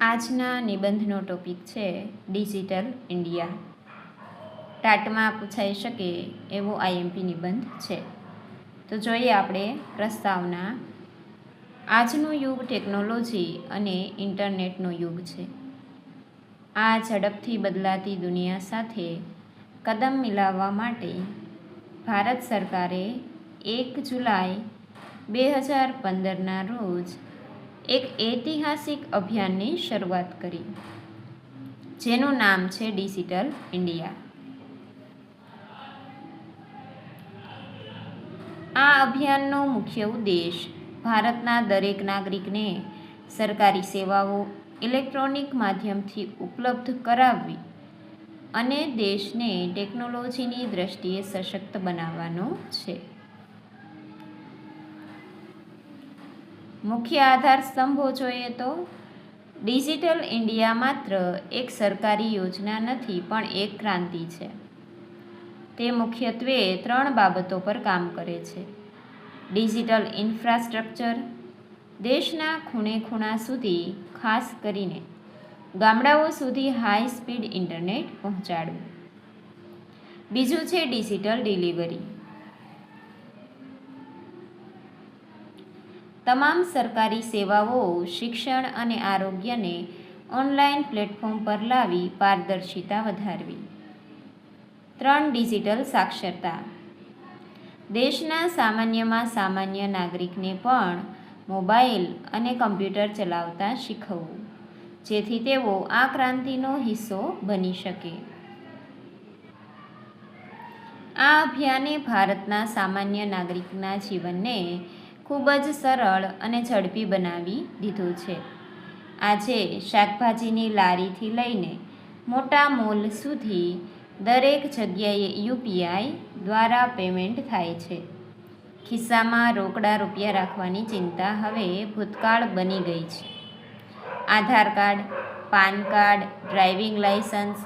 આજના નિબંધનો ટોપિક છે digital India. ટાટમાં પૂછાઈ શકે એવો આઈએમપી નિબંધ છે. તો જોઈએ આપણે પ્રસ્તાવના. આજનું યુગ ટેકનોલોજી અને ઇન્ટરનેટનો યુગ છે. આ ઝડપથી બદલાતી દુનિયા સાથે કદમ મિલાવવા માટે ભારત સરકારે 1 જુલાઈ 2015ના રોજ એક ઐતિહાસિક અભિયાનની શરૂઆત કરી, જેનું નામ છે ડિજિટલ ઇન્ડિયા. આ અભિયાનનો મુખ્ય ઉદ્દેશ ભારતના દરેક નાગરિકને સરકારી સેવાઓ ઇલેક્ટ્રોનિક માધ્યમથી ઉપલબ્ધ કરાવવી અને દેશને ટેકનોલોજીની દ્રષ્ટિએ સશક્ત બનાવવાનો છે. મુખ્ય આધાર સ્તંભો જોઈએ તો ડિજિટલ ઇન્ડિયા માત્ર એક સરકારી યોજના નથી, પણ એક ક્રાંતિ છે. તે મુખ્યત્વે 3 બાબતો પર કામ કરે છે. ડિજિટલ ઇન્ફ્રાસ્ટ્રક્ચર, દેશના ખૂણે-ખૂણા સુધી, ખાસ કરીને ગામડાઓ સુધી હાઈ સ્પીડ ઇન્ટરનેટ પહોંચાડવું. બીજું છે ડિજિટલ ડિલિવરી. તમામ સરકારી સેવાઓ, શિક્ષણ અને આરોગ્યને ઓનલાઈન પ્લેટફોર્મ પર લાવી પારદર્શિતા વધારવી. 3. ડિજિટલ સાક્ષરતા. દેશના સામાન્યમાં સામાન્ય નાગરિકને પણ મોબાઈલ અને કમ્પ્યુટર ચલાવતા શીખવવું, જેથી તેઓ આ ક્રાંતિનો હિસ્સો બની શકે. આ અભિયાને ભારતના સામાન્ય નાગરિકના જીવનને ખૂબ જ સરળ અને ઝડપી બનાવી દીધું છે. આજે શાકભાજીની લારીથી લઈને મોટા મોલ સુધી દરેક જગ્યાએ યુપીઆઈ દ્વારા પેમેન્ટ થાય છે. ખિસ્સામાં રોકડા રૂપિયા રાખવાની ચિંતા હવે ભૂતકાળ બની ગઈ છે. Aadhaar card, PAN card, driving licence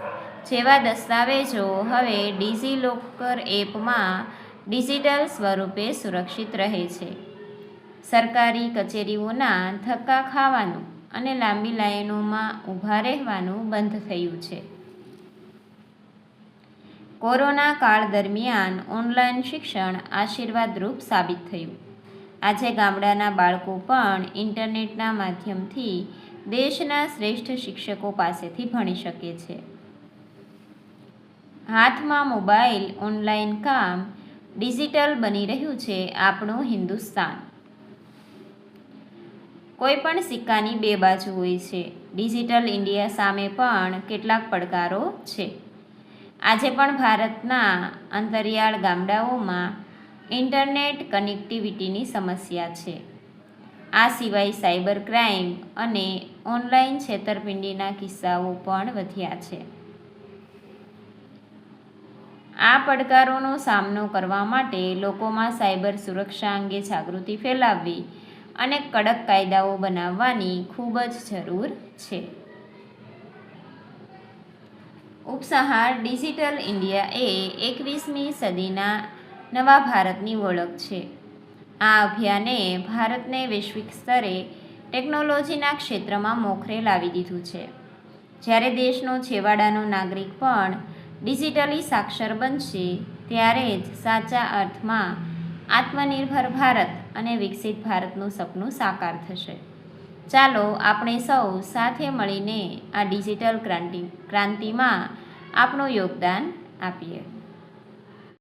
જેવા દસ્તાવેજો હવે ડિજિલોકર એપમાં ડિજિટલ સ્વરૂપે સુરક્ષિત રહે છે. સરકારી કચેરીઓના ધક્કા ખાવાનું અને લાંબી લાઈનોમાં ઊભા રહેવાનું બંધ થયું છે. કોરોના કાળ દરમિયાન ઓનલાઈન શિક્ષણ આશીર્વાદરૂપ સાબિત થયું. આજે ગામડાના બાળકો પણ ઇન્ટરનેટના માધ્યમથી દેશના શ્રેષ્ઠ શિક્ષકો પાસેથી ભણી શકે છે. હાથમાં મોબાઈલ, ઓનલાઈન કામ, ડિજિટલ બની રહ્યું છે આપણું હિન્દુસ્તાન. કોઈ પણ સિક્કાની 2 બાજુ હોય છે. ડિજિટલ ઇન્ડિયા સામે પણ કેટલાક પડકારો છે. આજે પણ ભારતના અંતરિયાળ ગામડાઓમાં ઇન્ટરનેટ કનેક્ટિવિટીની સમસ્યા છે. આ સિવાય સાયબર ક્રાઇમ અને ઓનલાઈન છેતરપિંડીના કિસ્સાઓ પણ વધ્યા છે. આ પડકારોનો સામનો કરવા માટે લોકોમાં સાયબર સુરક્ષા અંગે જાગૃતિ ફેલાવવી અને કડક કાયદાઓ બનાવવાની ખૂબ જ જરૂર છે. ઉપસંહાર. ડિજિટલ ઇન્ડિયા એ 21મી સદીના નવા ભારતની ઓળખ છે. આ અભિયાને ભારતને વૈશ્વિક સ્તરે ટેકનોલોજીના ક્ષેત્રમાં મોખરે લાવી દીધું છે. જ્યારે દેશનો છેવાડાનો નાગરિક પણ ડિજિટલી સાક્ષર બનશે, ત્યારે જ સાચા અર્થમાં આત્મનિર્ભર ભારત અને વિકસિત ભારતનું સપનું સાકાર થશે. ચાલો આપણે સૌ સાથે મળીને આ ડિજિટલ ક્રાંતિમાં આપણું યોગદાન આપીએ.